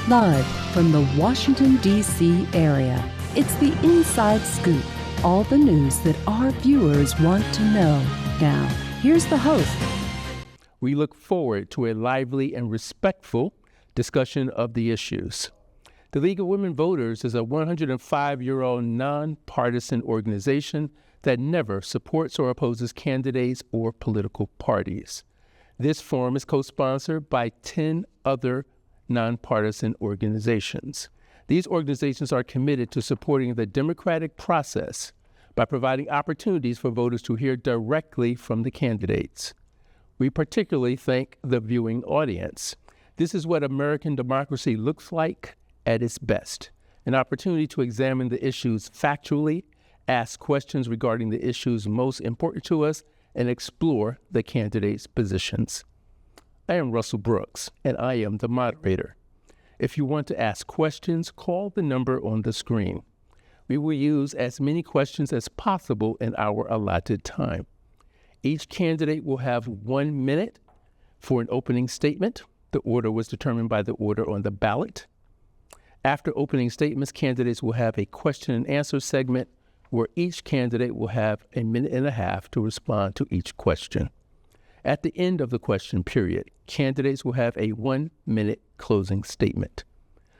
Live from the Washington, D.C. area, it's the Inside Scoop, all the news that our viewers want to know. Now, here's the host. We look forward to a lively and respectful discussion of the issues. The League of Women Voters is a 105-year-old nonpartisan organization that never supports or opposes candidates or political parties. This forum is co-sponsored by 10 other nonpartisan organizations. These organizations are committed to supporting the democratic process by providing opportunities for voters to hear directly from the candidates. We particularly thank the viewing audience. This is what American democracy looks like at its best, an opportunity to examine the issues factually, ask questions regarding the issues most important to us, and explore the candidates' positions. I am Russell Brooks, and I am the moderator. If you want to ask questions, call the number on the screen. We will use as many questions as possible in our allotted time. Each candidate will have 1 minute for an opening statement. The order was determined by the order on the ballot. After opening statements, candidates will have a question and answer segment where each candidate will have a minute and a half to respond to each question. At the end of the question period, candidates will have a 1 minute closing statement.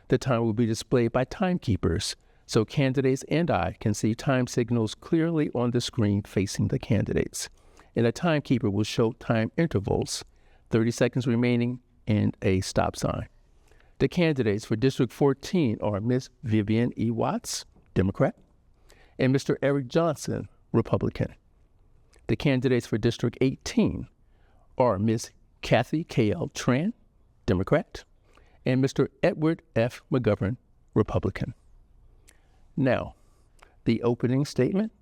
The time will be displayed by timekeepers, so candidates and I can see time signals clearly on the screen facing the candidates. And a timekeeper will show time intervals, 30 seconds remaining, and a stop sign. The candidates for District 14 are Ms. Vivian E. Watts, Democrat, and Mr. Eric Johnson, Republican. The candidates for District 18 are Ms. Kathy K.L. Tran, Democrat, and Mr. Edward F. McGovern, Republican. Now, the opening statement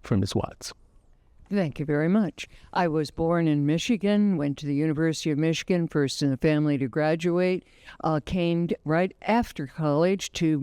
from Ms. Watts. Thank you very much. I was born in Michigan, went to the University of Michigan, first in the family to graduate, came right after college to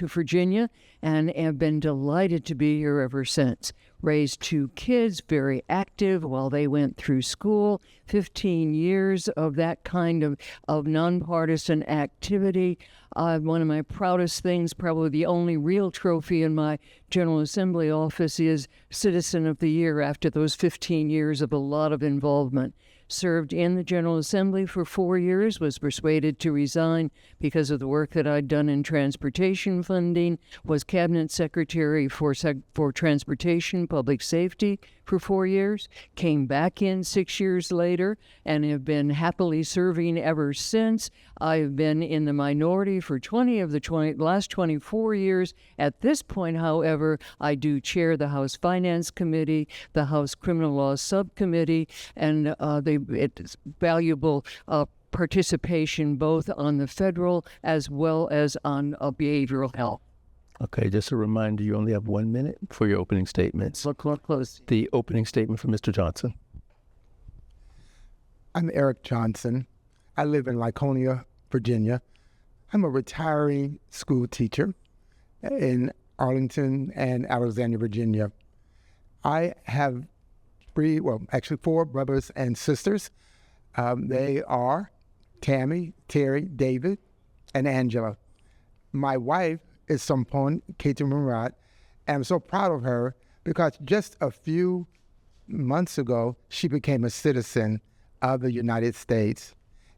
Virginia, and have been delighted to be here ever since. Raised 2 kids, very active while they went through school, 15 years of that kind of nonpartisan activity. One of my proudest things, probably the only real trophy in my General Assembly office, is Citizen of the Year after those 15 years of a lot of involvement. Served in the General Assembly for 4 years, was persuaded to resign because of the work that I'd done in transportation funding, was Cabinet Secretary for Transportation, Public Safety for 4 years, came back in 6 years later, and have been happily serving ever since. I've been in the minority for 20 of the last 24 years. At this point, however, I do chair the House Finance Committee, the House Criminal Law Subcommittee, and it's valuable participation both on the federal as well as on behavioral health. Okay, just a reminder, you only have 1 minute for your opening statements. Look close. The opening statement from Mr. Johnson. I'm Eric Johnson. I live in Laconia, Virginia. I'm a retiring school teacher in Arlington and Alexandria, Virginia. I have 4 brothers and sisters. They are Tammy, Terry, David, and Angela. My wife is Sompon Katie Murat, and I'm so proud of her because just a few months ago, she became a citizen of the United States.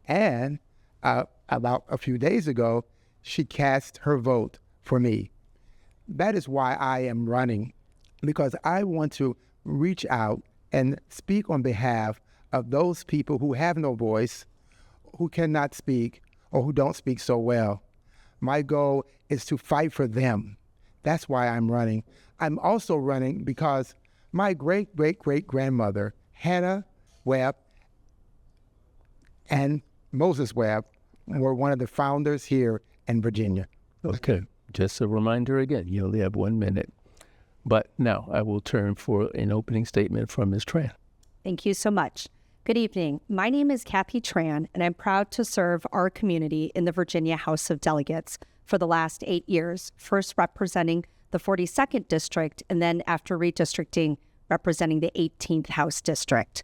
And about a few days ago, she cast her vote for me. That is why I am running, because I want to reach out and speak on behalf of those people who have no voice, who cannot speak, or who don't speak so well. My goal is to fight for them. That's why I'm running. I'm also running because my great-great-great-grandmother, Hannah Webb and Moses Webb, were one of the founders here in Virginia. Okay, just a reminder again, you only have 1 minute. But now I will turn for an opening statement from Ms. Tran. Thank you so much. Good evening. My name is Kathy Tran, and I'm proud to serve our community in the Virginia House of Delegates for the last 8 years, first representing the 42nd District, and then after redistricting, representing the 18th House District.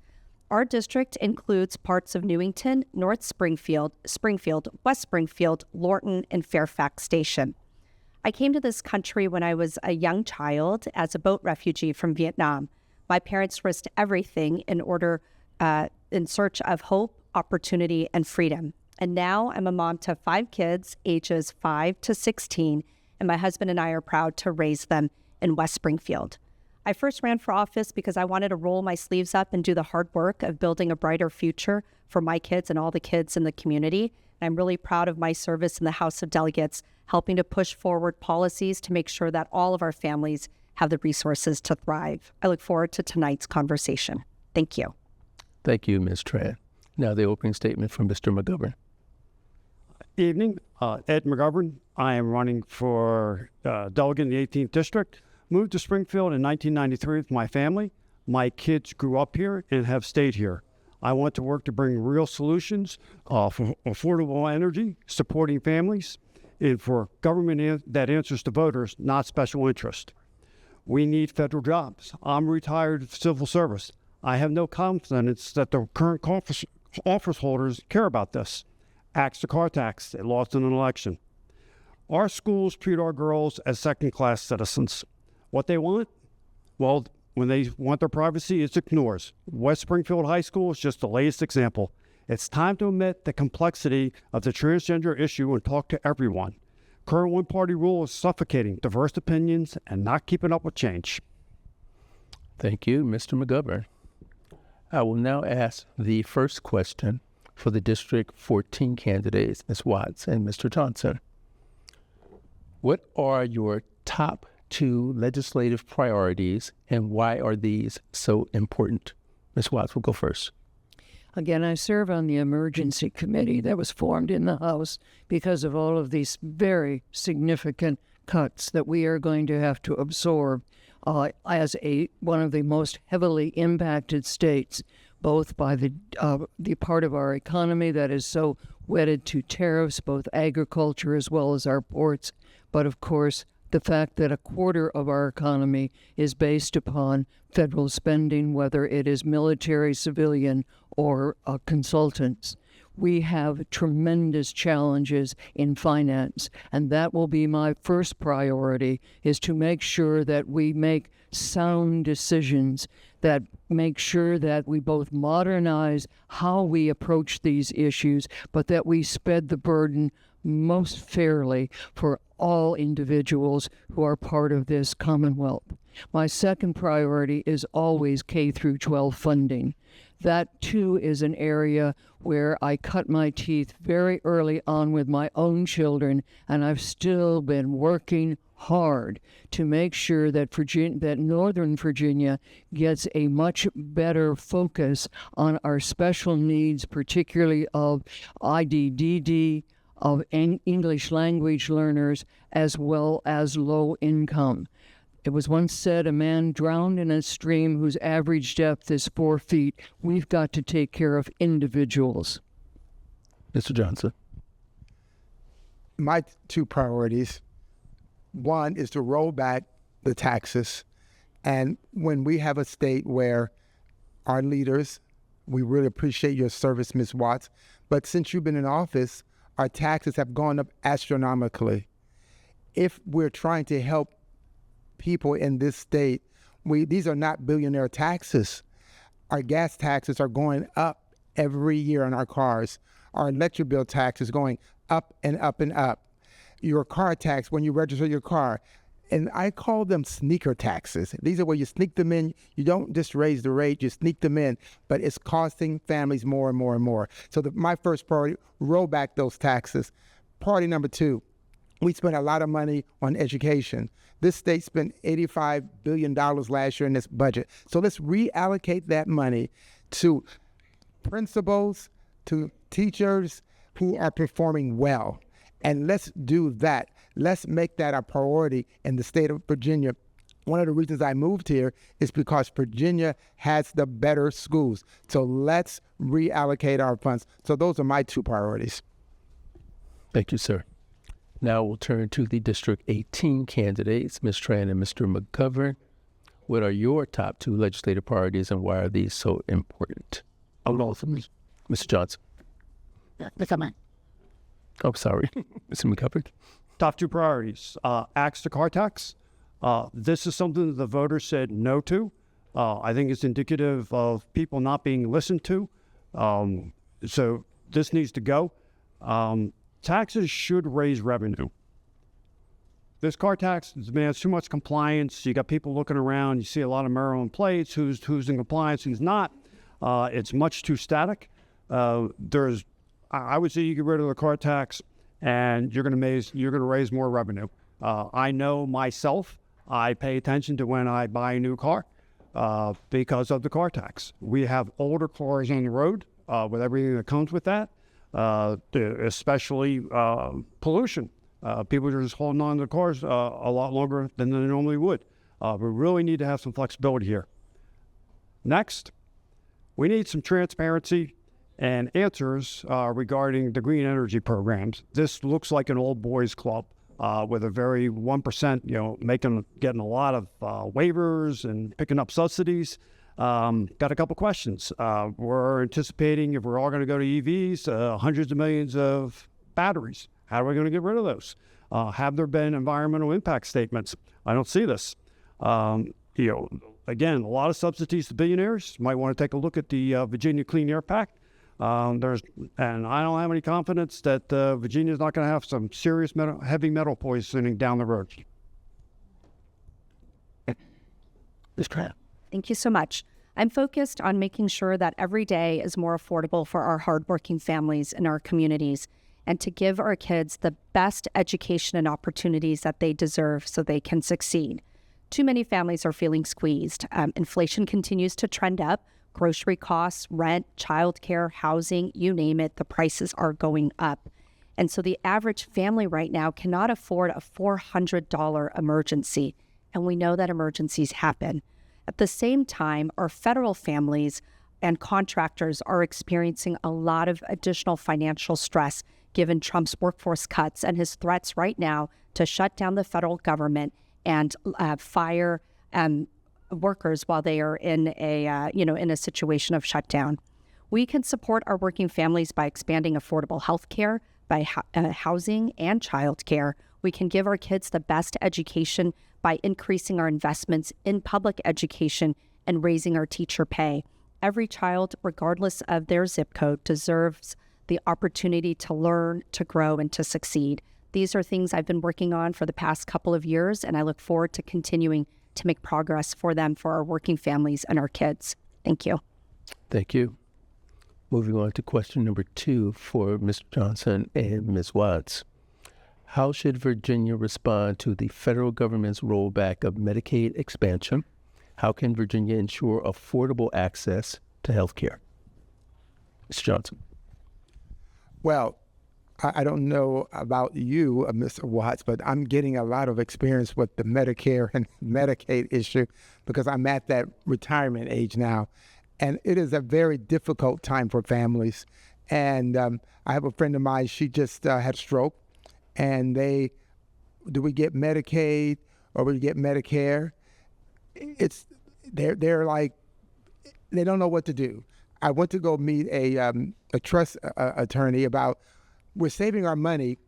Our district includes parts of Newington, North Springfield, West Springfield, Lorton, and Fairfax Station. I came to this country when I was a young child as a boat refugee from Vietnam. My parents risked everything in search of hope, opportunity, and freedom. And now I'm a mom to 5 kids, ages 5 to 16, and my husband and I are proud to raise them in West Springfield. I first ran for office because I wanted to roll my sleeves up and do the hard work of building a brighter future for my kids and all the kids in the community. And I'm really proud of my service in the House of Delegates, helping to push forward policies to make sure that all of our families have the resources to thrive. I look forward to tonight's conversation. Thank you. Thank you, Ms. Tran. Now the opening statement from Mr. McGovern. Evening, Ed McGovern. I am running for delegate in the 18th District. Moved to Springfield in 1993 with my family. My kids grew up here and have stayed here. I want to work to bring real solutions for affordable energy, supporting families, and for government that answers to voters, not special interest. We need federal jobs. I'm retired civil service. I have no confidence that the current office holders care about this. Axe the car tax. They lost in an election. Our schools treat our girls as second-class citizens. What they want? Well, when they want their privacy, it's ignores. West Springfield High School is just the latest example. It's time to admit the complexity of the transgender issue and talk to everyone. Current one-party rule is suffocating diverse opinions and not keeping up with change. Thank you, Mr. McGovern. I will now ask the first question for the District 14 candidates, Ms. Watts and Mr. Johnson. What are your top 2 legislative priorities, and why are these so important? Ms. Watts will go first. Again, I serve on the emergency committee that was formed in the House because of all of these very significant cuts that we are going to have to absorb as one of the most heavily impacted states, both by the part of our economy that is so wedded to tariffs, both agriculture as well as our ports, but of course the fact that a quarter of our economy is based upon federal spending, whether it is military, civilian, or consultants. We have tremendous challenges in finance, and that will be my first priority, is to make sure that we make sound decisions that make sure that we both modernize how we approach these issues, but that we spread the burden most fairly for all individuals who are part of this Commonwealth. My second priority is always K through 12 funding. That, too, is an area where I cut my teeth very early on with my own children, and I've still been working hard to make sure that Northern Virginia gets a much better focus on our special needs, particularly of IDDD, of English language learners, as well as low income. It was once said, a man drowned in a stream whose average depth is 4 feet. We've got to take care of individuals. Mr. Johnson. My 2 priorities, one is to roll back the taxes. And when we have a state where our leaders, we really appreciate your service, Ms. Watts, but since you've been in office, our taxes have gone up astronomically. If we're trying to help people in this state, these are not billionaire taxes. Our gas taxes are going up every year on our cars. Our electric bill tax is going up and up and up. Your car tax, when you register your car, and I call them sneaker taxes. These are where you sneak them in. You don't just raise the rate, you sneak them in, but it's costing families more and more and more. So my first priority, roll back those taxes. Priority number 2, we spent a lot of money on education. This state spent $85 billion last year in this budget. So let's reallocate that money to principals, to teachers who are performing well. And let's do that. Let's make that a priority in the state of Virginia. One of the reasons I moved here is because Virginia has the better schools. So let's reallocate our funds. So those are my 2 priorities. Thank you, sir. Now we'll turn to the District 18 candidates, Ms. Tran and Mr. McGovern. What are your top 2 legislative priorities, and why are these so important? Mr. Johnson. Oh, sorry. Mr. McGovern. Top two priorities, axe to car tax. This is something that the voters said no to. I think it's indicative of people not being listened to. So this needs to go. Taxes should raise revenue. This car tax demands too much compliance. You got people looking around. You see a lot of Maryland plates. Who's in compliance, who's not. It's much too static. I would say you get rid of the car tax, and you're going to raise more revenue. I know myself. I pay attention to when I buy a new car because of the car tax. We have older cars on the road with everything that comes with that, especially pollution. People are just holding on to the cars a lot longer than they normally would. We really need to have some flexibility here. Next, we need some transparency and answers regarding the green energy programs. This looks like an old boys club with a very 1%, getting a lot of waivers and picking up subsidies. Got a couple questions. We're anticipating, if we're all going to go to EVs, hundreds of millions of batteries. How are we going to get rid of those? Have there been environmental impact statements? I don't see this. Again, a lot of subsidies to billionaires. Might want to take a look at the Virginia Clean Air Pact. And I don't have any confidence that Virginia's not going to have some serious heavy metal poisoning down the road. Ms. Tran. Thank you so much. I'm focused on making sure that every day is more affordable for our hardworking families in our communities, and to give our kids the best education and opportunities that they deserve so they can succeed. Too many families are feeling squeezed. Inflation continues to trend up. Grocery costs, rent, childcare, housing, you name it, the prices are going up. And so the average family right now cannot afford a $400 emergency. And we know that emergencies happen. At the same time, our federal families and contractors are experiencing a lot of additional financial stress given Trump's workforce cuts and his threats right now to shut down the federal government and fire workers while they are in a situation of shutdown. We can support our working families by expanding affordable health care, by housing and child care. We can give our kids the best education by increasing our investments in public education and raising our teacher pay. Every child, regardless of their zip code, deserves the opportunity to learn, to grow, and to succeed. These are things I've been working on for the past couple of years, and I look forward to continuing to make progress for them, for our working families and our kids. Thank you. Thank you. Moving on to question number 2 for Mr. Johnson and Ms. Watts. How should Virginia respond to the federal government's rollback of Medicaid expansion? How can Virginia ensure affordable access to health care? Mr. Johnson. Well, I don't know about you, Mr. Watts, but I'm getting a lot of experience with the Medicare and Medicaid issue because I'm at that retirement age now. And it is a very difficult time for families. And I have a friend of mine, she just had a stroke. And do we get Medicaid or we get Medicare? They're like, they don't know what to do. I went to go meet a trust attorney about, we're saving our money,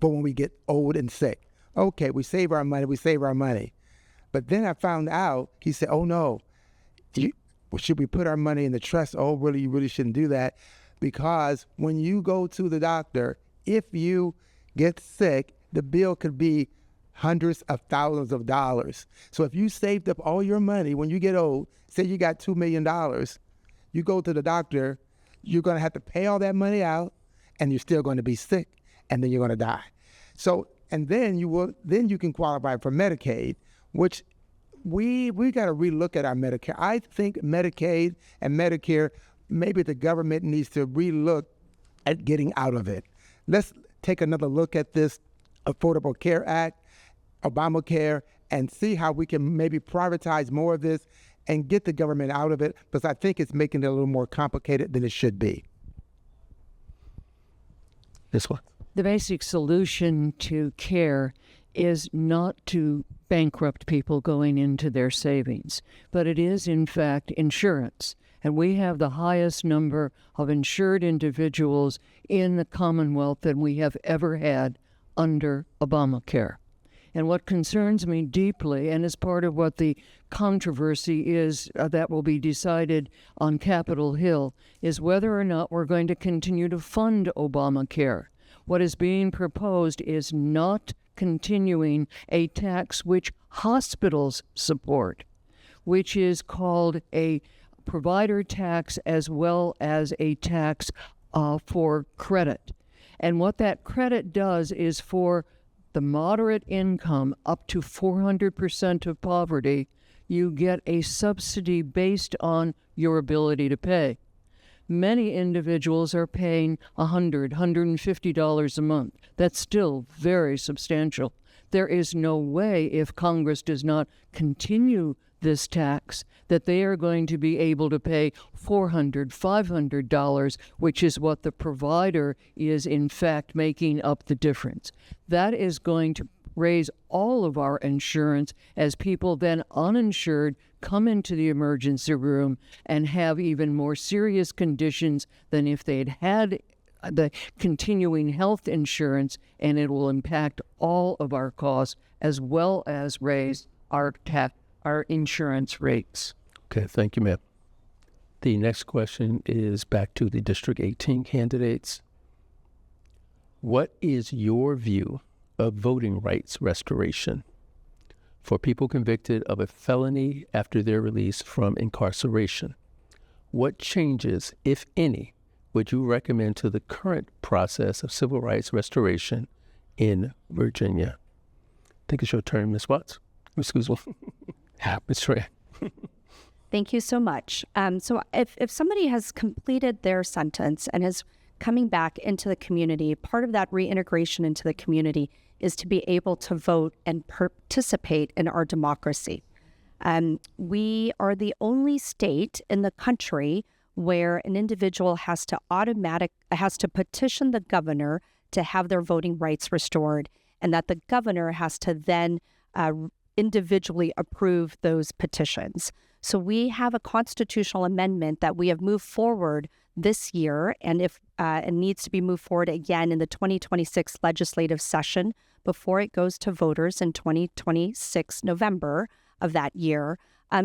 but when we get old and sick. Okay, we save our money. But then I found out, he said, oh no, should we put our money in the trust? Oh, really, you really shouldn't do that. Because when you go to the doctor, if you get sick, the bill could be hundreds of thousands of dollars. So if you saved up all your money when you get old, say you got $2 million, you go to the doctor, you're going to have to pay all that money out, and you're still going to be sick, and then you're going to die. So, and then you can qualify for Medicaid, which we got to relook at our Medicare. I think Medicaid and Medicare, maybe the government needs to relook at getting out of it. Let's take another look at this Affordable Care Act, Obamacare, and see how we can maybe privatize more of this and get the government out of it, because I think it's making it a little more complicated than it should be. This one. The basic solution to care is not to bankrupt people going into their savings, but it is, in fact, insurance. And we have the highest number of insured individuals in the Commonwealth than we have ever had under Obamacare. And what concerns me deeply, and is part of what the controversy is that will be decided on Capitol Hill, is whether or not we're going to continue to fund Obamacare. What is being proposed is not continuing a tax which hospitals support, which is called a provider tax as well as a tax for credit. And what that credit does is for the moderate income up to 400% of poverty, you get a subsidy based on your ability to pay. Many individuals are paying $100, $150 a month. That's still very substantial. There is no way, if Congress does not continue this tax, that they are going to be able to pay $400, $500, which is what the provider is in fact making up the difference. That is going to raise all of our insurance as people then uninsured come into the emergency room and have even more serious conditions than if they'd had the continuing health insurance, and it will impact all of our costs as well as raise our insurance rates. Okay, thank you, ma'am. The next question is back to the District 18 candidates. What is your view of voting rights restoration for people convicted of a felony after their release from incarceration? What changes, if any, would you recommend to the current process of civil rights restoration in Virginia? I think it's your turn, Ms. Watts. Excuse me. Ms. Tran. Thank you so much. So if somebody has completed their sentence and is coming back into the community, part of that reintegration into the community is to be able to vote and participate in our democracy. We are the only state in the country where an individual has to petition the governor to have their voting rights restored, and that the governor has to then individually approve those petitions. So we have a constitutional amendment that we have moved forward this year, and if it needs to be moved forward again in the 2026 legislative session before it goes to voters in 2026 November of that year,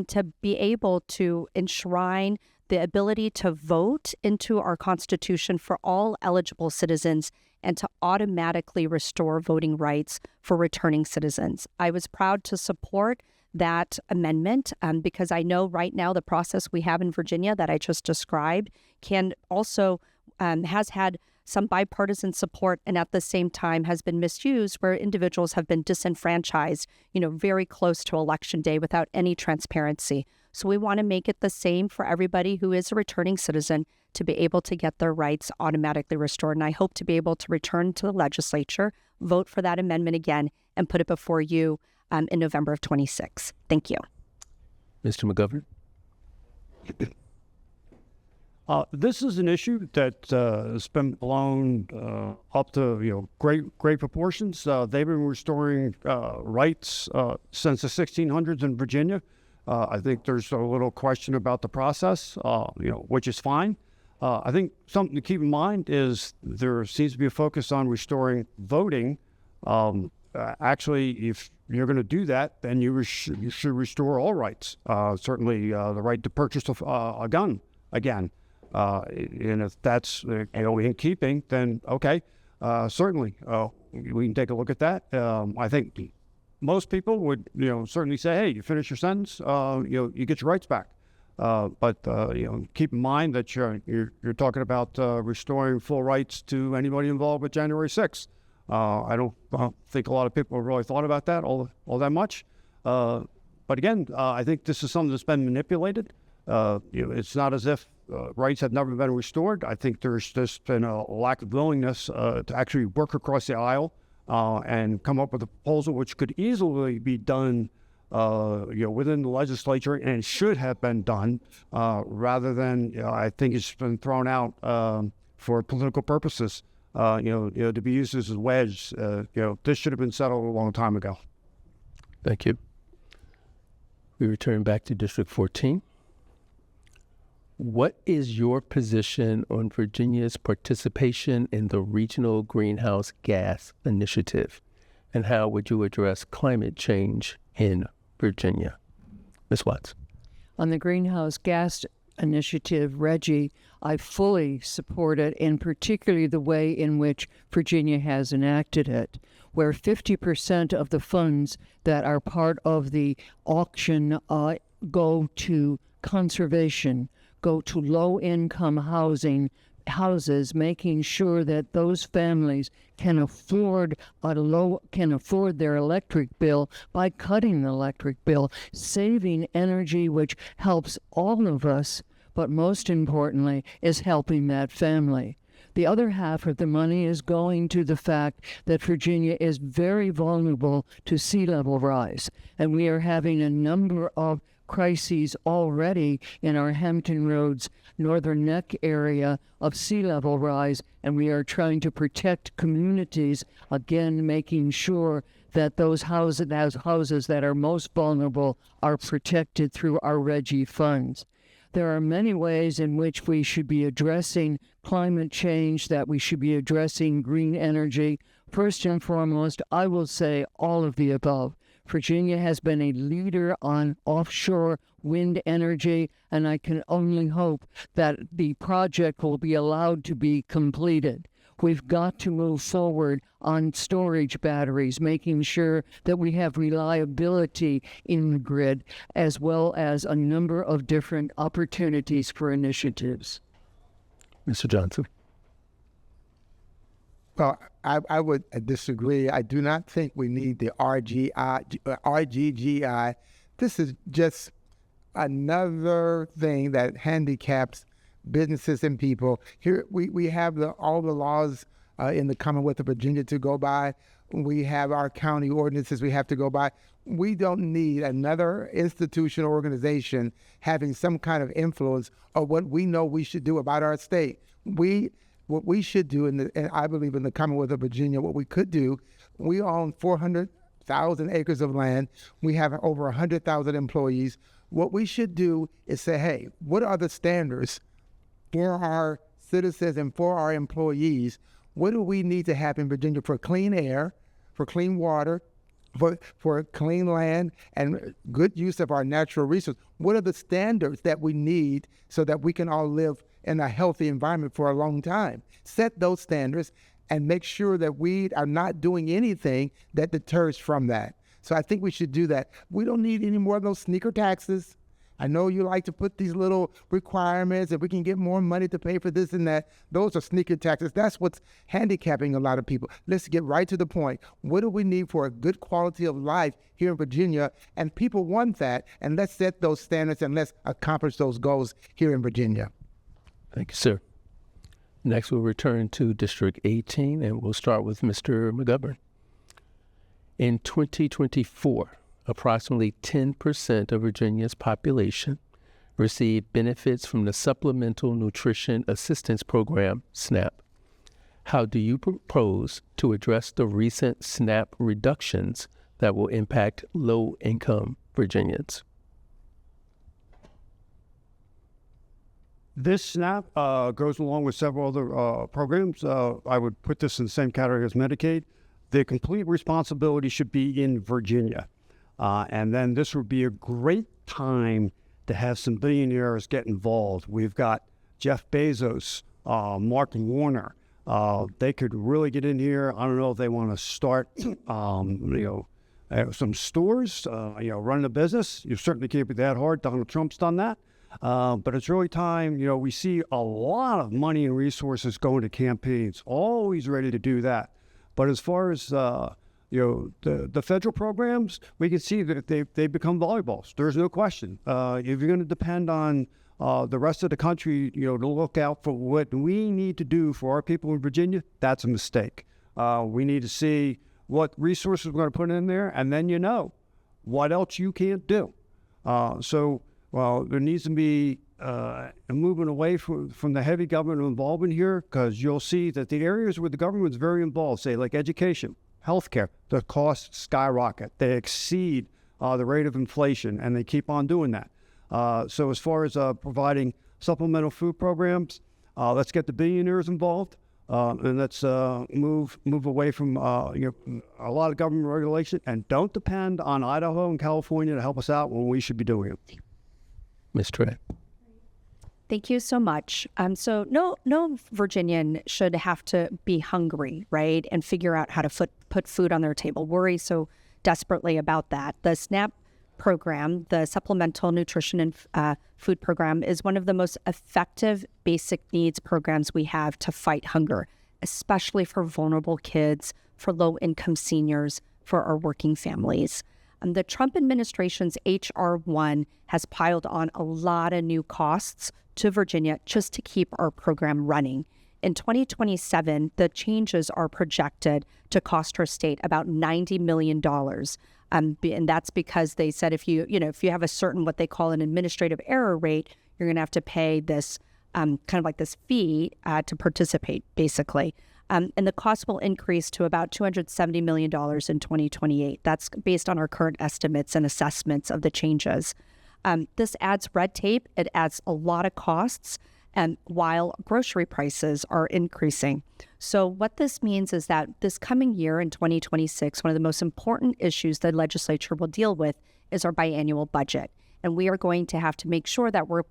to be able to enshrine the ability to vote into our Constitution for all eligible citizens and to automatically restore voting rights for returning citizens. I was proud to support that amendment because I know right now the process we have in Virginia that I just described can also has had some bipartisan support and at the same time has been misused where individuals have been disenfranchised, very close to Election Day without any transparency. So we want to make it the same for everybody who is a returning citizen to be able to get their rights automatically restored. And I hope to be able to return to the legislature, vote for that amendment again, and put it before you in November of 26. Thank you. Mr. McGovern? This is an issue that has been blown up to great proportions. They've been restoring rights since the 1600s in Virginia. I think there's a little question about the process, which is fine. I think something to keep in mind is there seems to be a focus on restoring voting. Actually, if you're going to do that, then you should restore all rights. Certainly, the right to purchase a gun again. And if that's in keeping, then okay, certainly we can take a look at that. I think most people would certainly say, hey, you finish your sentence, you get your rights back. But keep in mind that you're talking about restoring full rights to anybody involved with January 6th. I don't think a lot of people have really thought about that all that much. But again, I think this is something that's been manipulated. It's not as if rights have never been restored. I think there's just been a lack of willingness to actually work across the aisle and come up with a proposal which could easily be done within the legislature and should have been done rather than, I think it's been thrown out for political purposes, to be used as a wedge. This should have been settled a long time ago. Thank you. We return back to District 14. What is your position on Virginia's participation in the Regional Greenhouse Gas Initiative? And how would you address climate change in Virginia? Ms. Watts. On the Greenhouse Gas Initiative, Reggie, I fully support it, and particularly the way in which Virginia has enacted it, where 50% of the funds that are part of the auction go to conservation, go to low-income houses, making sure that those families can afford their electric bill by cutting the electric bill, saving energy, which helps all of us, but most importantly is helping that family. The other half of the money is going to the fact that Virginia is very vulnerable to sea level rise, and we are having a number of crises already in our Hampton Roads Northern Neck area of sea level rise, and we are trying to protect communities, again making sure that those houses that are most vulnerable are protected through our RGGI funds. There are many ways in which we should be addressing climate change, that we should be addressing green energy. First and foremost, I will say all of the above. Virginia has been a leader on offshore wind energy, and I can only hope that the project will be allowed to be completed. We've got to move forward on storage batteries, making sure that we have reliability in the grid, as well as a number of different opportunities for initiatives. Mr. Johnson. Well, I would disagree. I do not think we need the RGGI. This is just another thing that handicaps businesses and people. Here we have all the laws in the Commonwealth of Virginia to go by. We have our county ordinances we have to go by. We don't need another institution or organization having some kind of influence of what we know we should do about our state. What we should do, and I believe in the Commonwealth of Virginia, what we could do, we own 400,000 acres of land. We have over 100,000 employees. What we should do is say, hey, what are the standards for our citizens and for our employees? What do we need to have in Virginia for clean air, for clean water, for clean land, and good use of our natural resources? What are the standards that we need so that we can all live in a healthy environment for a long time? Set those standards and make sure that we are not doing anything that deters from that. So I think we should do that. We don't need any more of those sneaker taxes. I know you like to put these little requirements, if we can get more money to pay for this and that. Those are sneaker taxes. That's what's handicapping a lot of people. Let's get right to the point. What do we need for a good quality of life here in Virginia? And people want that, and let's set those standards and let's accomplish those goals here in Virginia. Thank you, sir. Next, we'll return to District 18, and we'll start with Mr. McGovern. In 2024, approximately 10% of Virginia's population received benefits from the Supplemental Nutrition Assistance Program, SNAP. How do you propose to address the recent SNAP reductions that will impact low-income Virginians? This SNAP goes along with several other programs. I would put this in the same category as Medicaid. The complete responsibility should be in Virginia. And then this would be a great time to have some billionaires get involved. We've got Jeff Bezos, Mark Warner. They could really get in here. I don't know if they want to start, some stores, running a business. You certainly can't be that hard. Donald Trump's done that. But it's really time, we see a lot of money and resources going to campaigns, always ready to do that. But as far as, the federal programs, we can see that they become volleyballs. There's no question. If you're going to depend on the rest of the country, to look out for what we need to do for our people in Virginia, that's a mistake. We need to see what resources we're going to put in there, and then what else you can't do. Well, there needs to be a movement away from the heavy government involvement here, because you'll see that the areas where the government is very involved, say like education, healthcare, the costs skyrocket. They exceed the rate of inflation, and they keep on doing that. So as far as providing supplemental food programs. Let's get the billionaires involved, and let's move away from a lot of government regulation, and don't depend on Idaho and California to help us out when we should be doing it. Ms. Tran. Thank you so much. So no Virginian should have to be hungry, right, and figure out how to put food on their table, worry so desperately about that. The SNAP program, the Supplemental Nutrition and Food Program, is one of the most effective basic needs programs we have to fight hunger, especially for vulnerable kids, for low-income seniors, for our working families. The Trump administration's H.R. 1 has piled on a lot of new costs to Virginia just to keep our program running. In 2027, the changes are projected to cost our state about $90 million. And that's because they said if you have a certain what they call an administrative error rate, you're going to have to pay this kind of like this fee to participate, basically. And the cost will increase to about $270 million in 2028. That's based on our current estimates and assessments of the changes. This adds red tape. It adds a lot of costs, and while grocery prices are increasing. So what this means is that this coming year in 2026, one of the most important issues the legislature will deal with is our biannual budget. And we are going to have to make sure that we're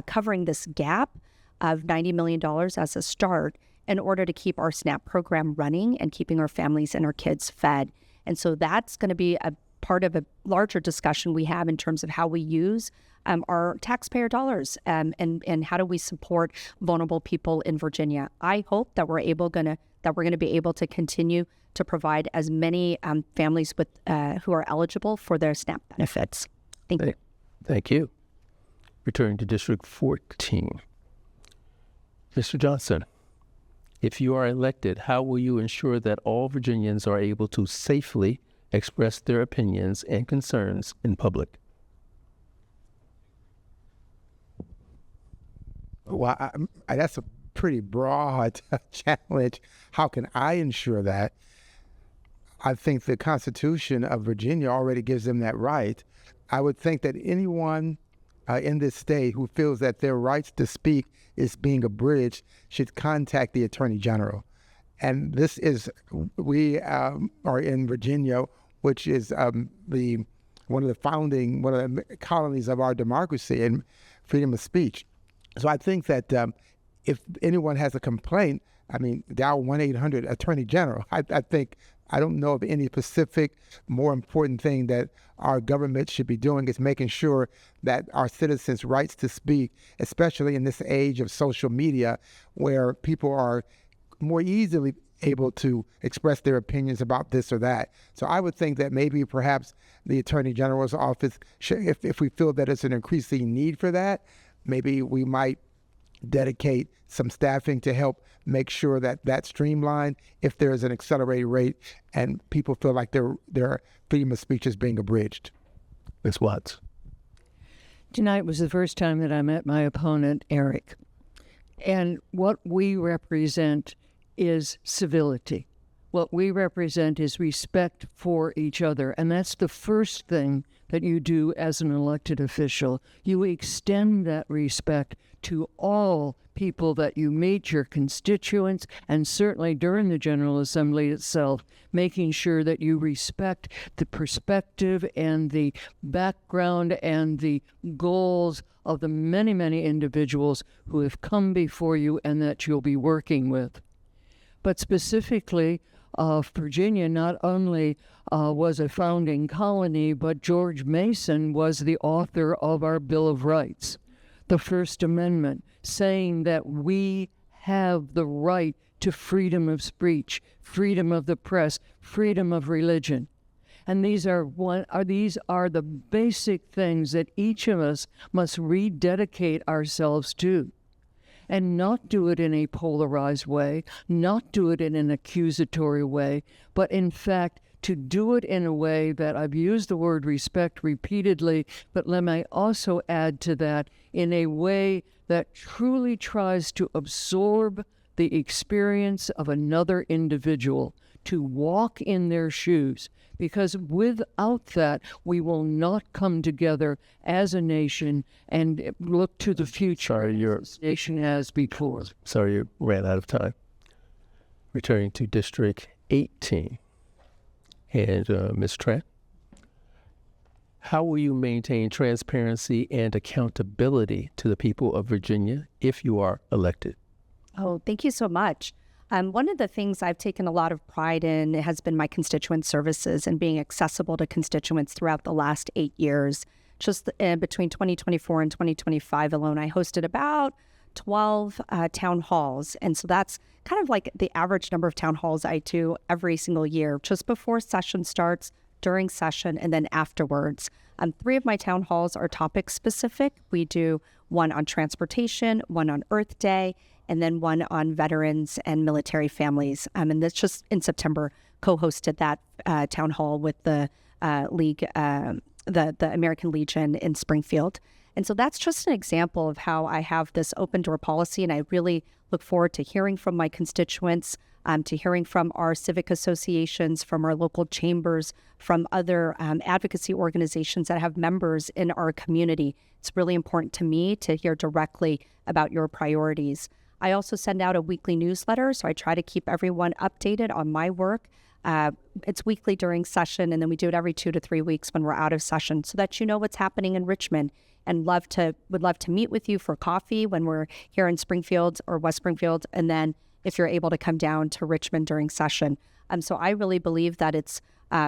covering this gap of $90 million as a start in order to keep our SNAP program running and keeping our families and our kids fed. And so that's going to be a part of a larger discussion we have in terms of how we use our taxpayer dollars and how do we support vulnerable people in Virginia. I hope that we're going to be able to continue to provide as many families with who are eligible for their SNAP benefits. Thank you. Thank you. Returning to District 14. Mr. Johnson, if you are elected, how will you ensure that all Virginians are able to safely express their opinions and concerns in public? Well, that's a pretty broad challenge. How can I ensure that? I think the Constitution of Virginia already gives them that right. I would think that anyone in this state who feels that their rights to speak is being abridged should contact the Attorney General. And this is, we are in Virginia, which is one of the colonies of our democracy and freedom of speech. So I think that if anyone has a complaint, dial 1-800 Attorney General. I don't know of any specific more important thing that our government should be doing is making sure that our citizens' rights to speak, especially in this age of social media where people are more easily able to express their opinions about this or that. So I would think that maybe perhaps the Attorney General's office, if we feel that it's an increasing need for that, maybe we might dedicate some staffing to help make sure that that's streamlined if there is an accelerated rate and people feel like their freedom of speech is being abridged. Ms. Watts. Tonight was the first time that I met my opponent, Eric. And what we represent is civility. What we represent is respect for each other. And that's the first thing that you do as an elected official. You extend that respect to all people that you meet, your constituents, and certainly during the General Assembly itself, making sure that you respect the perspective and the background and the goals of the many, many individuals who have come before you and that you'll be working with. But specifically, Virginia not only was a founding colony, but George Mason was the author of our Bill of Rights, the First Amendment, saying that we have the right to freedom of speech, freedom of the press, freedom of religion. And these are the basic things that each of us must rededicate ourselves to. And not do it in a polarized way, not do it in an accusatory way, but in fact, to do it in a way that I've used the word respect repeatedly, but let me also add to that in a way that truly tries to absorb the experience of another individual, to walk in their shoes, because without that, we will not come together as a nation and look to the future this nation has before. Sorry, you ran out of time. Returning to District 18. And Ms. Tran, how will you maintain transparency and accountability to the people of Virginia if you are elected? Oh, thank you so much. One of the things I've taken a lot of pride in has been my constituent services and being accessible to constituents throughout the last 8 years. Just between 2024 and 2025 alone, I hosted about 12 town halls. And so that's kind of like the average number of town halls I do every single year, just before session starts, during session, and then afterwards. 3 of my town halls are topic specific. We do one on transportation, one on Earth Day, and then one on veterans and military families. And that's just in September, co-hosted that town hall with the League, the American Legion in Springfield. And so that's just an example of how I have this open door policy, and I really look forward to hearing from my constituents, to hearing from our civic associations, from our local chambers, from other advocacy organizations that have members in our community. It's really important to me to hear directly about your priorities. I also send out a weekly newsletter, so I try to keep everyone updated on my work. It's weekly during session, and then we do it every 2 to 3 weeks when we're out of session, so that you know what's happening in Richmond, and would love to meet with you for coffee when we're here in Springfield or West Springfield, and then if you're able to come down to Richmond during session. So I really believe that it's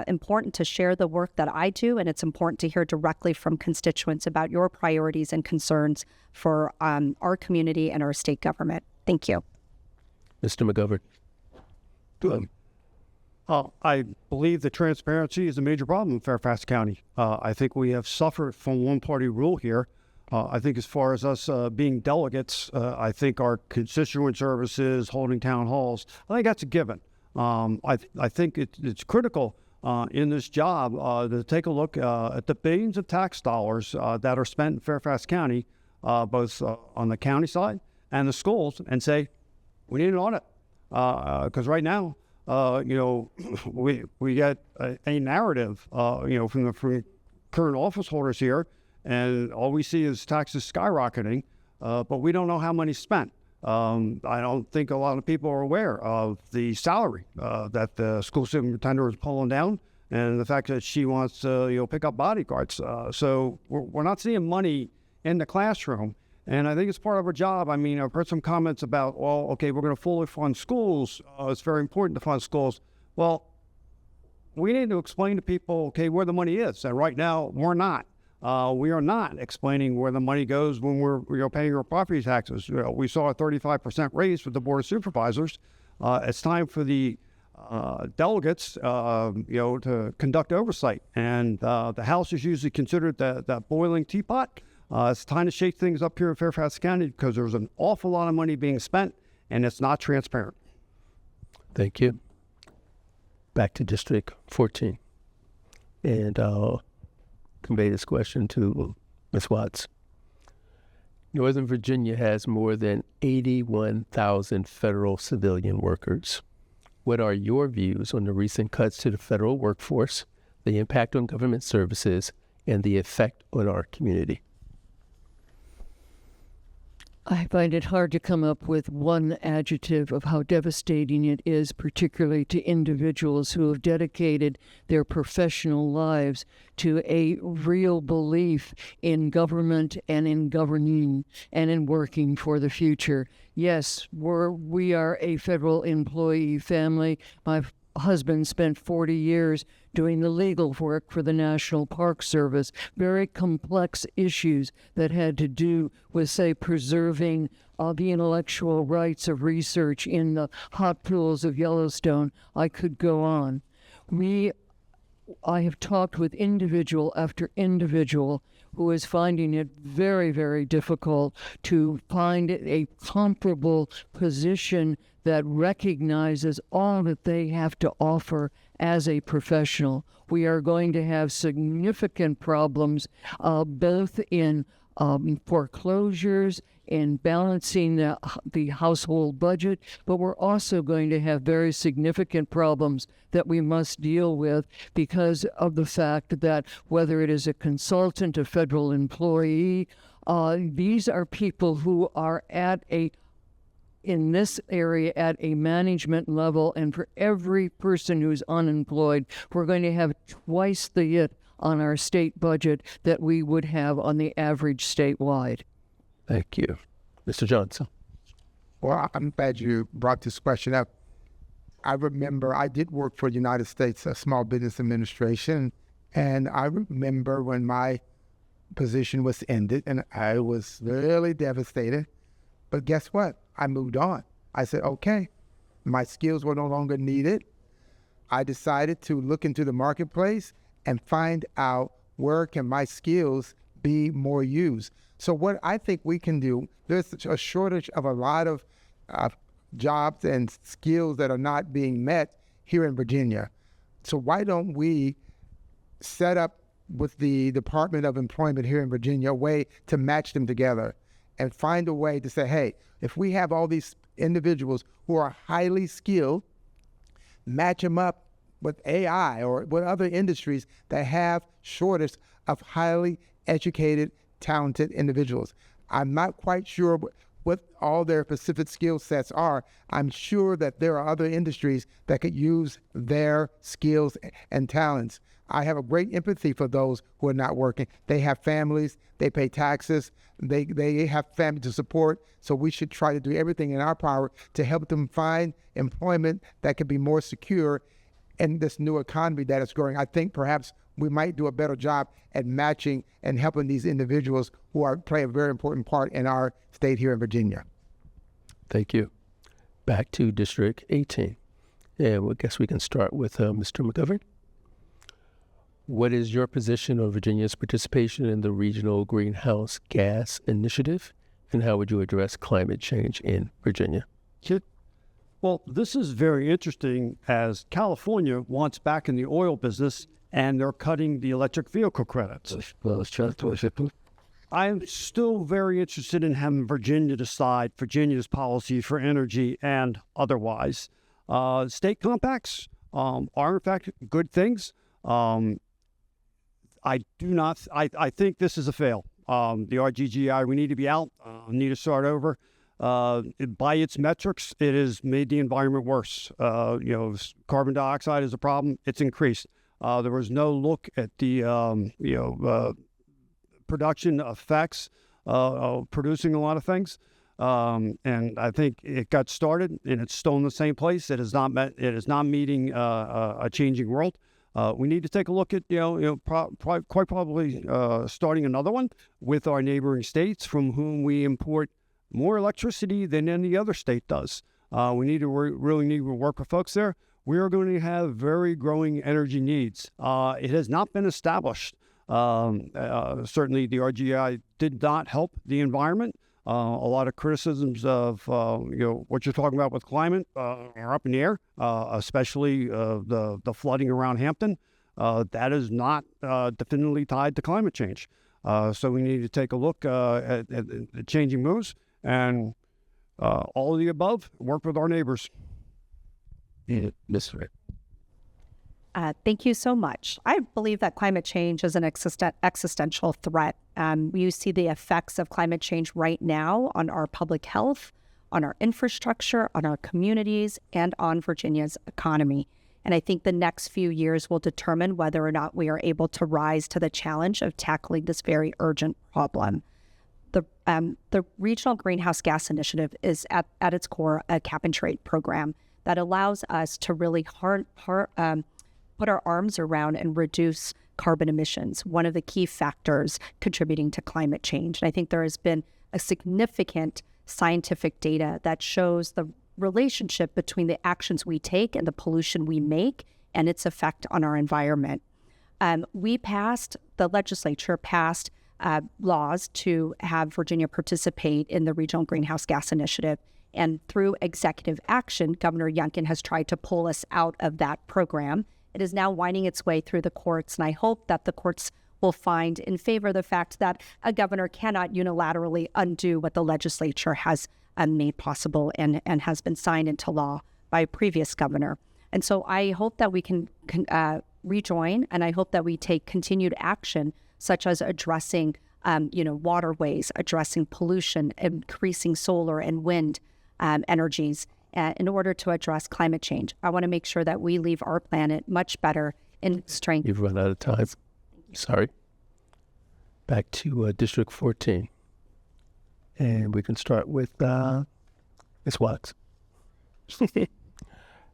important to share the work that I do, and it's important to hear directly from constituents about your priorities and concerns for our community and our state government. Thank you. Mr. McGovern. I believe that transparency is a major problem in Fairfax County. I think we have suffered from one-party rule here. I think as far as us being delegates, I think our constituent services, holding town halls, I think that's a given. I think it's critical in this job to take a look at the billions of tax dollars that are spent in Fairfax County, both on the county side and the schools, and say, we need an audit. Because right now, we get a narrative, from the current office holders here, and all we see is taxes skyrocketing, but we don't know how money's spent. I don't think a lot of people are aware of the salary that the school superintendent is pulling down, and the fact that she wants to pick up bodyguards. So we're not seeing money in the classroom, and I think it's part of our job. I mean, I've heard some comments about, well, okay, we're going to fully fund schools. It's very important to fund schools. Well, we need to explain to people, okay, where the money is, and right now we're not. We are not explaining where the money goes when we're paying our property taxes. We saw a 35% raise with the Board of Supervisors. It's time for the delegates, to conduct oversight. And the House is usually considered that boiling teapot. It's time to shake things up here in Fairfax County because there's an awful lot of money being spent, and it's not transparent. Thank you. Back to District 14. And I'll convey this question to Ms. Watts. Northern Virginia has more than 81,000 federal civilian workers. What are your views on the recent cuts to the federal workforce, the impact on government services, and the effect on our community? I find it hard to come up with one adjective of how devastating it is, particularly to individuals who have dedicated their professional lives to a real belief in government and in governing and in working for the future. Yes, we are a federal employee family. My husband spent 40 years doing the legal work for the National Park Service, very complex issues that had to do with, say, preserving the intellectual rights of research in the hot pools of Yellowstone. I could go on. I have talked with individual after individual who is finding it very, very difficult to find a comparable position that recognizes all that they have to offer as a professional. We are going to have significant problems both in foreclosures, in balancing the household budget, but we're also going to have very significant problems that we must deal with because of the fact that whether it is a consultant, a federal employee, these are people who are in this area at a management level, and for every person who's unemployed, we're going to have twice the hit on our state budget that we would have on the average statewide. Thank you. Mr. Johnson. Well, I'm glad you brought this question up. I remember I did work for the United States Small Business Administration, and I remember when my position was ended, and I was really devastated. But guess what? I moved on. I said, okay, my skills were no longer needed. I decided to look into the marketplace and find out where can my skills be more used. So what I think we can do, there's a shortage of a lot of jobs and skills that are not being met here in Virginia. So why don't we set up with the Department of Employment here in Virginia a way to match them together and find a way to say, hey, if we have all these individuals who are highly skilled, match them up with AI or with other industries that have shortage of highly educated, talented individuals. I'm not quite sure what all their specific skill sets are. I'm sure that there are other industries that could use their skills and talents. I have a great empathy for those who are not working. They have families, they pay taxes, they have family to support, so we should try to do everything in our power to help them find employment that can be more secure in this new economy that is growing. I think perhaps we might do a better job at matching and helping these individuals who play a very important part in our state here in Virginia. Thank you. Back to District 18. And I guess we can start with Mr. McGovern. What is your position on Virginia's participation in the Regional Greenhouse Gas Initiative, and how would you address climate change in Virginia? Well, this is very interesting as California wants back in the oil business and they're cutting the electric vehicle credits. I'm still very interested in having Virginia decide Virginia's policy for energy and otherwise. State compacts are in fact good things. I think this is a fail. The RGGI, we need to be out, need to start over. By its metrics, it has made the environment worse. Carbon dioxide is a problem. It's increased. There was no look at the, production effects of producing a lot of things. And I think it got started and it's still in the same place. It is not meeting a changing world. We need to take a look at, quite probably starting another one with our neighboring states from whom we import more electricity than any other state does. We need to really need to work with folks there. We are going to have very growing energy needs. It has not been established. Certainly the RGI did not help the environment. A lot of criticisms of what you're talking about with climate are up in the air, especially the flooding around Hampton. That is not definitively tied to climate change. So we need to take a look at changing moves and all of the above, work with our neighbors. Thank you so much. I believe that climate change is an existential threat. You see the effects of climate change right now on our public health, on our infrastructure, on our communities, and on Virginia's economy. And I think the next few years will determine whether or not we are able to rise to the challenge of tackling this very urgent problem. The Regional Greenhouse Gas Initiative is at its core a cap and trade program that allows us to really put our arms around and reduce carbon emissions, one of the key factors contributing to climate change. And I think there has been a significant scientific data that shows the relationship between the actions we take and the pollution we make and its effect on our environment. The legislature passed laws to have Virginia participate in the Regional Greenhouse Gas Initiative. And through executive action, Governor Youngkin has tried to pull us out of that program. It is now winding its way through the courts, and I hope that the courts will find in favor of the fact that a governor cannot unilaterally undo what the legislature has made possible and has been signed into law by a previous governor. And so I hope that we can rejoin, and I hope that we take continued action, such as addressing waterways, addressing pollution, increasing solar and wind energies in order to address climate change. I want to make sure that we leave our planet much better in strength. You've run out of time. Sorry. Back to District 14. And we can start with Ms. Watts.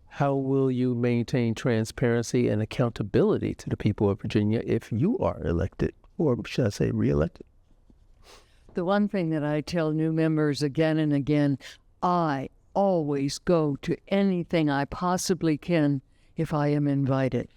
How will you maintain transparency and accountability to the people of Virginia if you are elected, or should I say reelected? The one thing that I tell new members again and again, I always go to anything I possibly can if I am invited.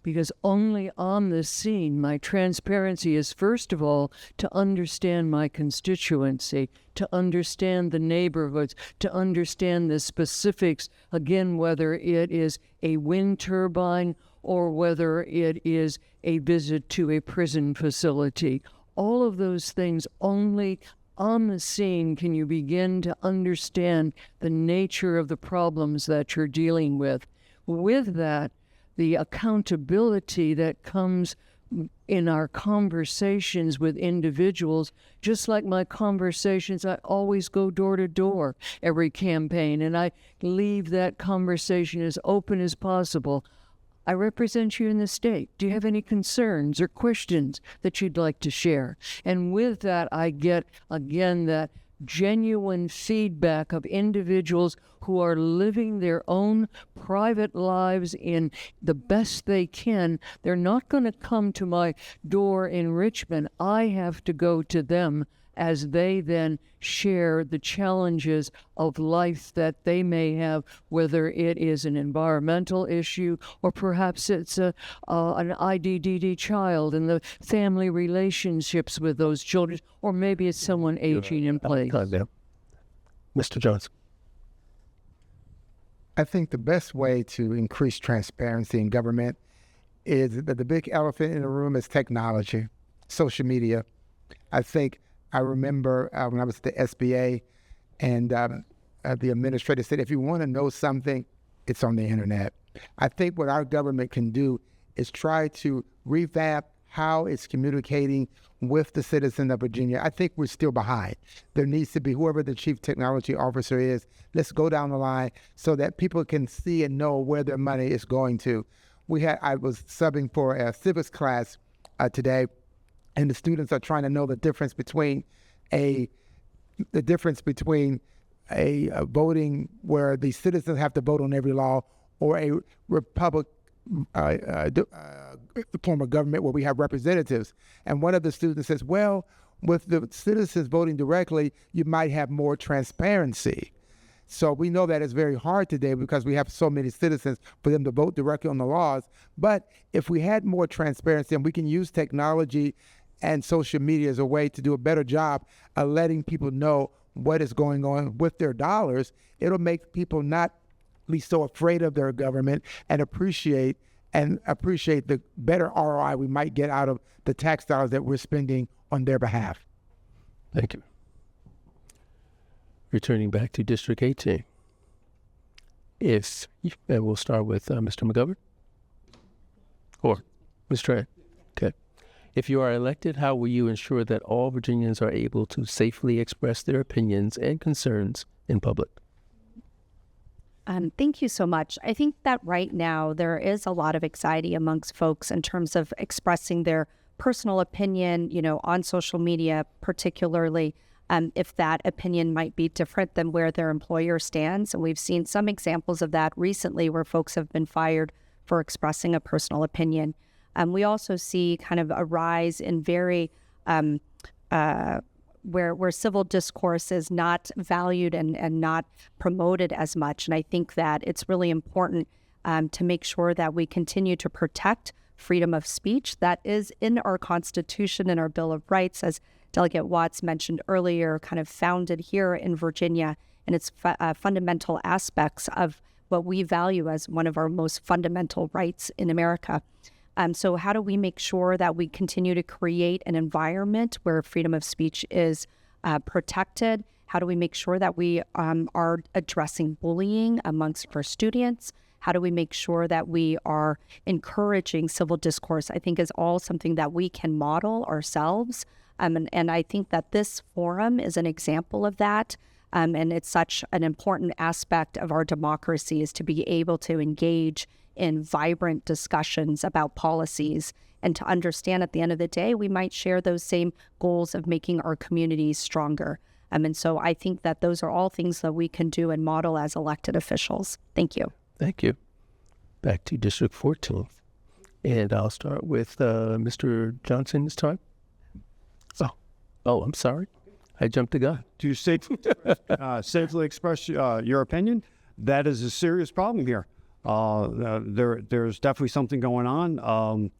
Because only on this scene, my transparency is, first of all, to understand my constituency, to understand the neighborhoods, to understand the specifics, again, whether it is a wind turbine or whether it is a visit to a prison facility. All of those things, only on the scene can you begin to understand the nature of the problems that you're dealing with. With that, the accountability that comes in our conversations with individuals, just like my conversations, I always go door to door every campaign, and I leave that conversation as open as possible. I represent you in the state. Do you have any concerns or questions that you'd like to share? And with that, I get, again, that genuine feedback of individuals who are living their own private lives in the best they can. They're not going to come to my door in Richmond. I have to go to them as they then share the challenges of life that they may have, whether it is an environmental issue or perhaps it's an IDDD child and the family relationships with those children, or maybe it's someone aging in place. Mr. Jones. I think the best way to increase transparency in government is that the big elephant in the room is technology, social media. I remember when I was at the SBA and the administrator said, if you want to know something, it's on the internet. I think what our government can do is try to revamp how it's communicating with the citizens of Virginia. I think we're still behind. There needs to be, whoever the chief technology officer is, let's go down the line so that people can see and know where their money is going to. I was subbing for a civics class today, and the students are trying to know the difference between a voting where the citizens have to vote on every law, or a republic form of government where we have representatives. And one of the students says, well, with the citizens voting directly, you might have more transparency. So we know that it's very hard today because we have so many citizens for them to vote directly on the laws. But if we had more transparency, and we can use technology and social media as a way to do a better job of letting people know what is going on with their dollars, it'll make people not be so afraid of their government and appreciate the better ROI we might get out of the tax dollars that we're spending on their behalf. Thank you. Returning back to District 18. And we'll start with Mr. McGovern or Ms. Tran. Okay. If you are elected, how will you ensure that all Virginians are able to safely express their opinions and concerns in public? Thank you so much. I think that right now there is a lot of anxiety amongst folks in terms of expressing their personal opinion, on social media, particularly if that opinion might be different than where their employer stands. And we've seen some examples of that recently where folks have been fired for expressing a personal opinion. We also see kind of a rise in very where civil discourse is not valued and not promoted as much. And I think that it's really important to make sure that we continue to protect freedom of speech that is in our Constitution and our Bill of Rights, as Delegate Watts mentioned earlier, kind of founded here in Virginia, and its fundamental aspects of what we value as one of our most fundamental rights in America. So how do we make sure that we continue to create an environment where freedom of speech is protected? How do we make sure that we are addressing bullying amongst our students? How do we make sure that we are encouraging civil discourse? I think is all something that we can model ourselves. And I think that this forum is an example of that. And it's such an important aspect of our democracy is to be able to engage in vibrant discussions about policies and to understand at the end of the day, we might share those same goals of making our communities stronger. And so I think that those are all things that we can do and model as elected officials. Thank you. Thank you. Back to District 14. And I'll start with Mr. Johnson this time. Oh, I'm sorry. I jumped the gun. To safely express your opinion, that is a serious problem here. There's definitely something going on.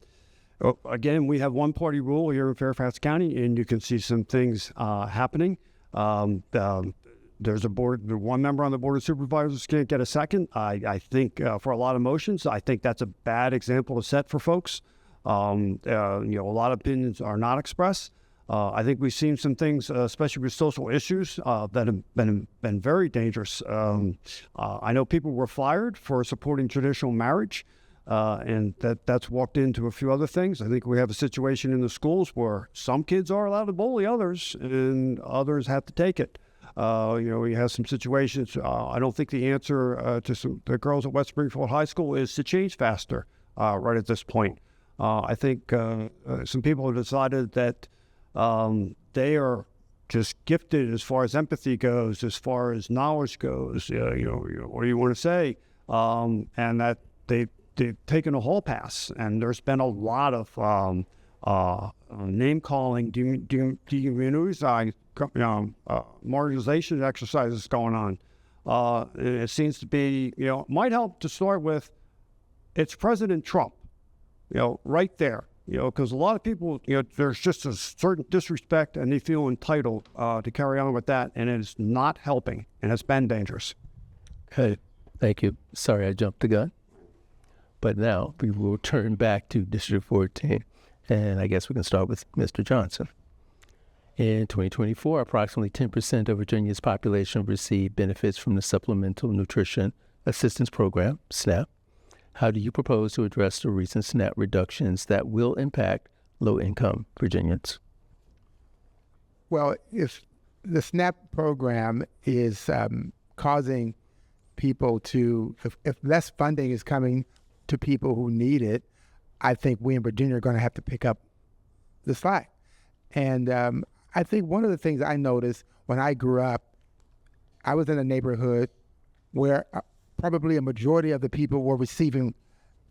Again, we have one-party rule here in Fairfax County, and you can see some things happening. There's one member on the Board of Supervisors can't get a second. I think for a lot of motions, I think that's a bad example to set for folks. A lot of opinions are not expressed. I think we've seen some things, especially with social issues, that have been very dangerous. I know people were fired for supporting traditional marriage, and that's walked into a few other things. I think we have a situation in the schools where some kids are allowed to bully others, and others have to take it. We have some situations. I don't think the answer to the girls at West Springfield High School is to change faster right at this point. I think some people have decided that they are just gifted as far as empathy goes, as far as knowledge goes, what do you want to say? And that they've taken a hall pass, and there's been a lot of name-calling, dehumanizing, marginalization exercises going on. It seems to be, might help to start with, it's President Trump, right there. Because a lot of people, there's just a certain disrespect and they feel entitled to carry on with that, and it is not helping, and it's been dangerous. Okay, thank you. Sorry I jumped the gun. But now we will turn back to District 14, and I guess we can start with Mr. Johnson. In 2024, approximately 10% of Virginia's population received benefits from the Supplemental Nutrition Assistance Program, SNAP. How do you propose to address the recent SNAP reductions that will impact low-income Virginians? Well, if the SNAP program is causing people to, if less funding is coming to people who need it, I think we in Virginia are going to have to pick up the slack. And I think one of the things I noticed when I grew up, I was in a neighborhood where probably a majority of the people were receiving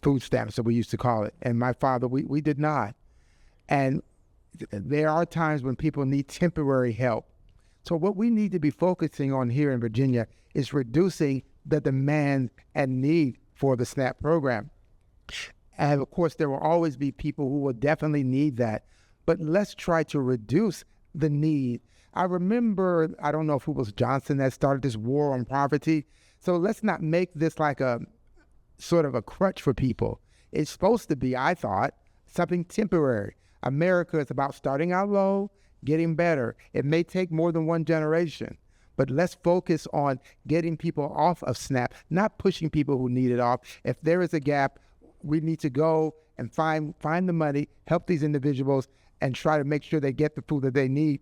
food stamps, as we used to call it. And my father, we did not. And there are times when people need temporary help. So what we need to be focusing on here in Virginia is reducing the demand and need for the SNAP program. And of course, there will always be people who will definitely need that. But let's try to reduce the need. I remember, I don't know if it was Johnson that started this war on poverty. So let's not make this like a sort of a crutch for people. It's supposed to be, I thought, something temporary. America is about starting out low, getting better. It may take more than one generation, but let's focus on getting people off of SNAP, not pushing people who need it off. If there is a gap, we need to go and find the money, help these individuals, and try to make sure they get the food that they need.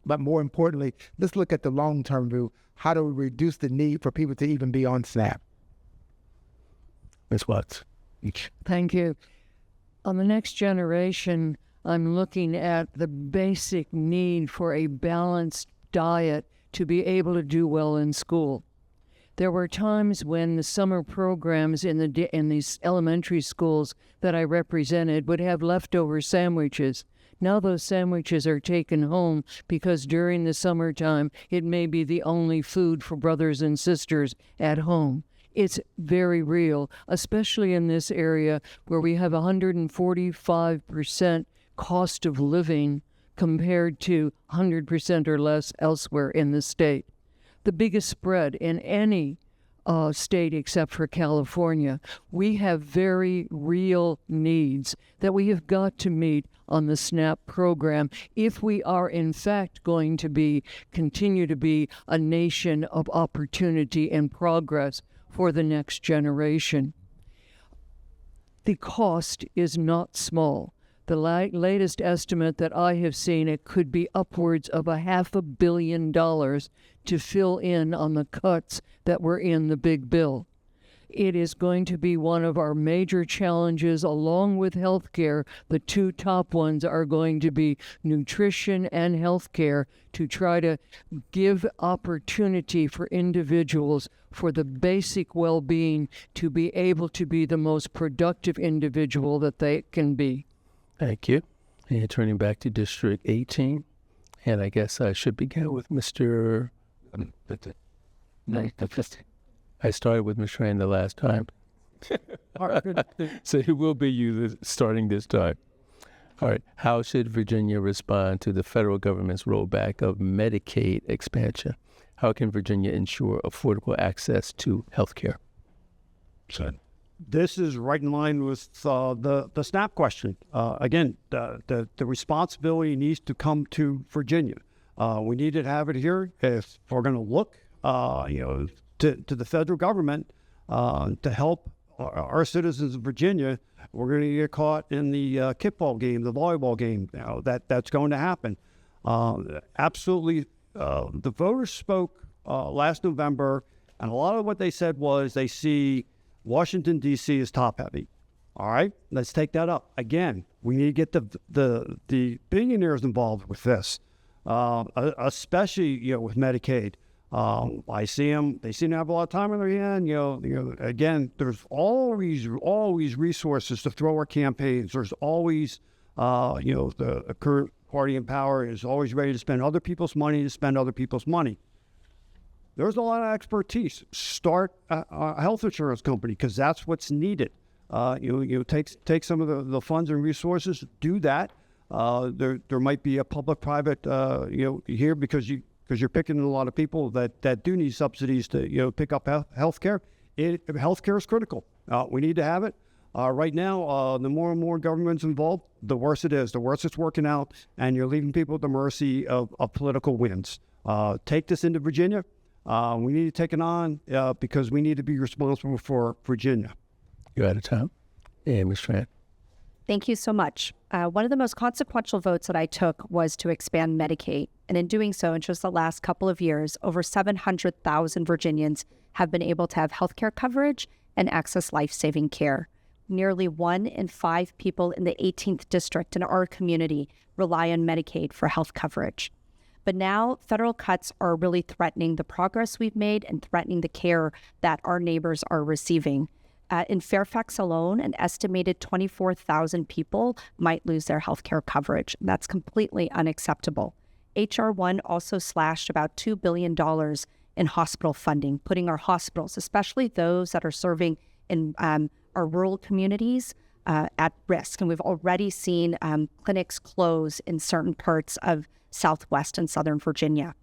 But more importantly, let's look at the long-term view. How do we reduce the need for people to even be on SNAP? Ms. Watts. Thank you. On the next generation, I'm looking at the basic need for a balanced diet to be able to do well in school. There were times when the summer programs in these elementary schools that I represented would have leftover sandwiches. Now those sandwiches are taken home because during the summertime, it may be the only food for brothers and sisters at home. It's very real, especially in this area where we have 145% cost of living compared to 100% or less elsewhere in the state. The biggest spread in any state except for California. We have very real needs that we have got to meet on the SNAP program if we are in fact going to continue to be a nation of opportunity and progress for the next generation. The cost is not small. The latest estimate that I have seen, it could be upwards of $500 million to fill in on the cuts that were in the big bill. It is going to be one of our major challenges, along with healthcare. The two top ones are going to be nutrition and healthcare, to try to give opportunity for individuals for the basic well-being to be able to be the most productive individual that they can be. Thank you. And turning back to District 18, and I guess I should begin with Mr. I started with Ms. Tran the last time. So it will be you starting this time. All right. How should Virginia respond to the federal government's rollback of Medicaid expansion? How can Virginia ensure affordable access to health care? This is right in line with the SNAP question. Again, the responsibility needs to come to Virginia. We need to have it here if we're going to look, to the federal government to help our citizens of Virginia. We're going to get caught in the kickball game, the volleyball game. That's going to happen. Absolutely. The voters spoke last November, and a lot of what they said was they see Washington, D.C. is top-heavy. All right, let's take that up. Again, we need to get the billionaires involved with this, especially with Medicaid. I see them; they seem to have a lot of time on their hand. Again, there's always resources to throw our campaigns. There's always, the current party in power is always ready to spend other people's money There's a lot of expertise. Start a health insurance company, because that's what's needed. Take some of the funds and resources, do that. There might be a public-private here because you're picking a lot of people that do need subsidies to pick up health care. Health care is critical. We need to have it. Right now, the more and more government's involved, the worse it is. The worse it's working out, and you're leaving people at the mercy of political winds. Take this into Virginia. We need to take it on because we need to be responsible for Virginia. You're out of time. And Ms. Tran. Thank you so much. One of the most consequential votes that I took was to expand Medicaid. And in doing so, in just the last couple of years, over 700,000 Virginians have been able to have health care coverage and access life-saving care. Nearly 1 in 5 people in the 18th district in our community rely on Medicaid for health coverage. But now federal cuts are really threatening the progress we've made and threatening the care that our neighbors are receiving. In Fairfax alone, an estimated 24,000 people might lose their health care coverage. That's completely unacceptable. H.R. 1 also slashed about $2 billion in hospital funding, putting our hospitals, especially those that are serving in our rural communities, at risk. And we've already seen clinics close in certain parts of Southwest and Southern Virginia.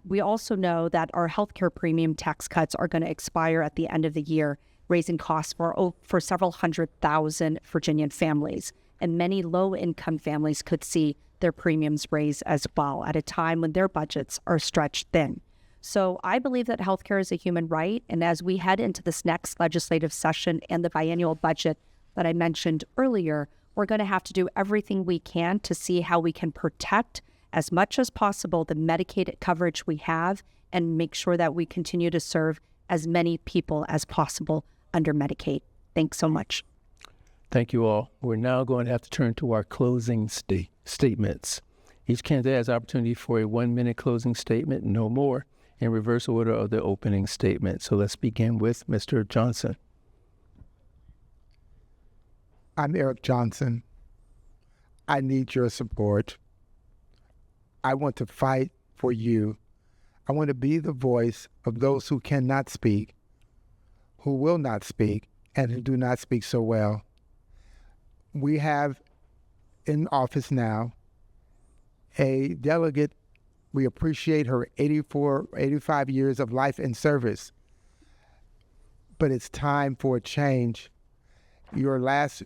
We also know that our healthcare premium tax cuts are going to expire at the end of the year, raising costs for several 100,000 Virginian families. And many low-income families could see their premiums raised as well at a time when their budgets are stretched thin. So I believe that healthcare is a human right. And as we head into this next legislative session and the biennial budget that I mentioned earlier, we're going to have to do everything we can to see how we can protect as much as possible the Medicaid coverage we have and make sure that we continue to serve as many people as possible under Medicaid. Thanks so much. Thank you all. We're now going to have to turn to our closing statements. Each candidate has opportunity for a 1-minute closing statement, no more, in reverse order of the opening statement. So let's begin with Mr. Johnson. I'm Eric Johnson. I need your support. I want to fight for you. I want to be the voice of those who cannot speak, who will not speak, and who do not speak so well. We have in office now a delegate. We appreciate her 85 years of life and service. but it's time for a change. Your last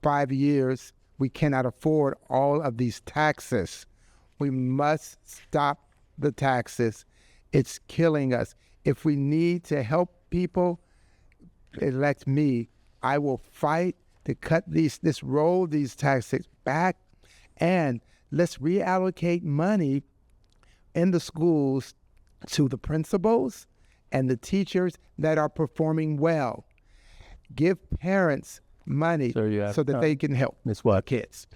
5 years, we cannot afford all of these taxes. We must stop the taxes. It's killing us. If we need to help people, elect me. I will fight to cut roll these taxes back, and let's reallocate money in the schools to the principals and the teachers that are performing well. Give parents money so that they can help Ms. Watt. kids.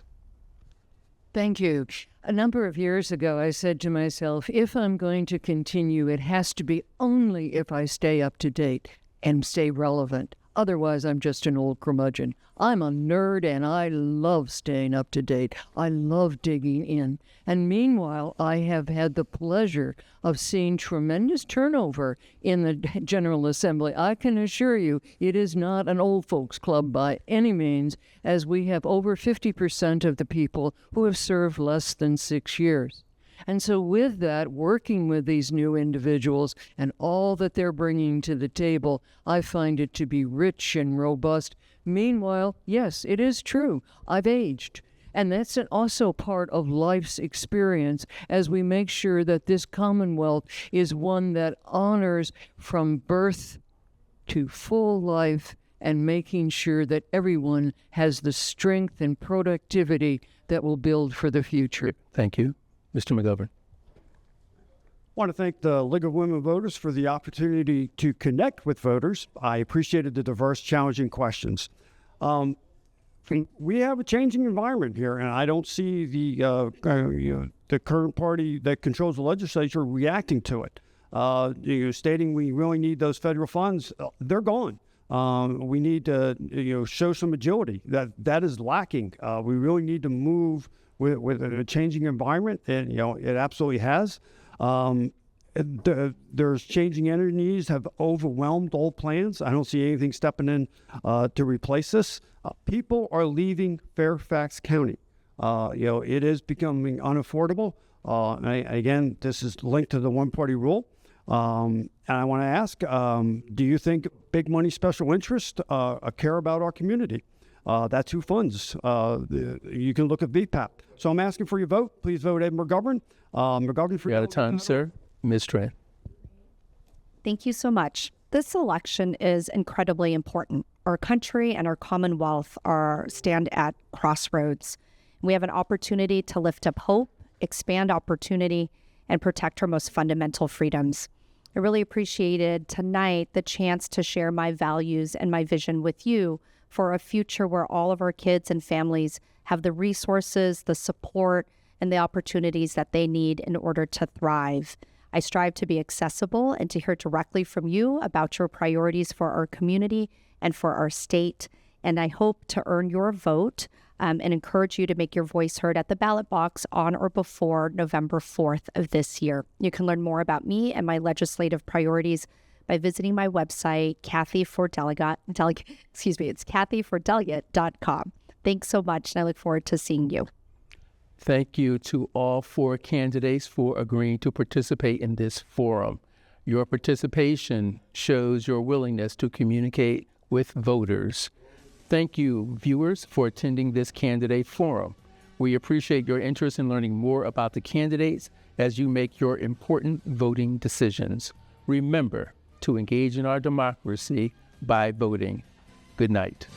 Thank you. A number of years ago, I said to myself, if I'm going to continue, it has to be only if I stay up to date and stay relevant. Otherwise, I'm just an old curmudgeon. I'm a nerd, and I love staying up to date. I love digging in. And meanwhile, I have had the pleasure of seeing tremendous turnover in the General Assembly. I can assure you, it is not an old folks club by any means, as we have over 50% of the people who have served less than 6 years. And so with that, working with these new individuals and all that they're bringing to the table, I find it to be rich and robust. Meanwhile, yes, it is true, I've aged. And that's also part of life's experience as we make sure that this Commonwealth is one that honors from birth to full life, and making sure that everyone has the strength and productivity that will build for the future. Thank you. Mr. McGovern. I want to thank the League of Women Voters for the opportunity to connect with voters. I appreciated the diverse, challenging questions. We have a changing environment here, and I don't see the current party that controls the legislature reacting to it. Stating we really need those federal funds, they're gone. We need to show some agility. That is lacking. We really need to move with a changing environment, and it absolutely has. There's changing energies have overwhelmed old plans. I don't see anything stepping in to replace this. People are leaving Fairfax County. It is becoming unaffordable. Again, this is linked to the one-party rule. And I want to ask, do you think big money special interests care about our community? That's who funds. You can look at VPAP. So I'm asking for your vote. Please vote Ed McGovern. McGovern for You're out of time, sir. Ms. Tran. Thank you so much. This election is incredibly important. Our country and our Commonwealth stand at crossroads. We have an opportunity to lift up hope, expand opportunity, and protect our most fundamental freedoms. I really appreciated tonight the chance to share my values and my vision with you for a future where all of our kids and families have the resources, the support, and the opportunities that they need in order to thrive. I strive to be accessible and to hear directly from you about your priorities for our community and for our state. And I hope to earn your vote and encourage you to make your voice heard at the ballot box on or before November 4th of this year. You can learn more about me and my legislative priorities by visiting my website, it's kathyfordelegate.com. Thanks so much, and I look forward to seeing you. Thank you to all 4 candidates for agreeing to participate in this forum. Your participation shows your willingness to communicate with voters. Thank you, viewers, for attending this candidate forum. We appreciate your interest in learning more about the candidates as you make your important voting decisions. Remember to engage in our democracy by voting. Good night.